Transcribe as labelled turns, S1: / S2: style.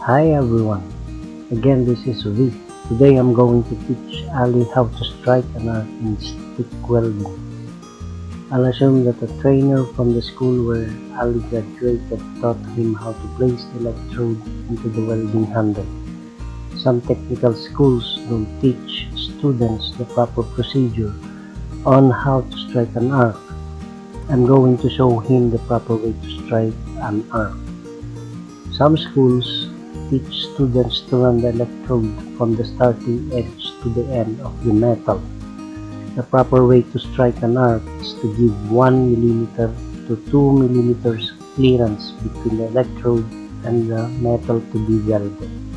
S1: Hi everyone, again this is V. Today I'm going to teach Ali how to strike an arc in stick welding. I'll assume that a trainer from the school where Ali graduated taught him how to place the electrode into the welding handle. Some technical schools don't teach students the proper procedure on how to strike an arc. I'm going to show him the proper way to strike an arc. Some schools teach students to run the electrode from the starting edge to the end of the metal. The proper way to strike an arc is to give 1 mm to 2 mm clearance between the electrode and the metal to be welded.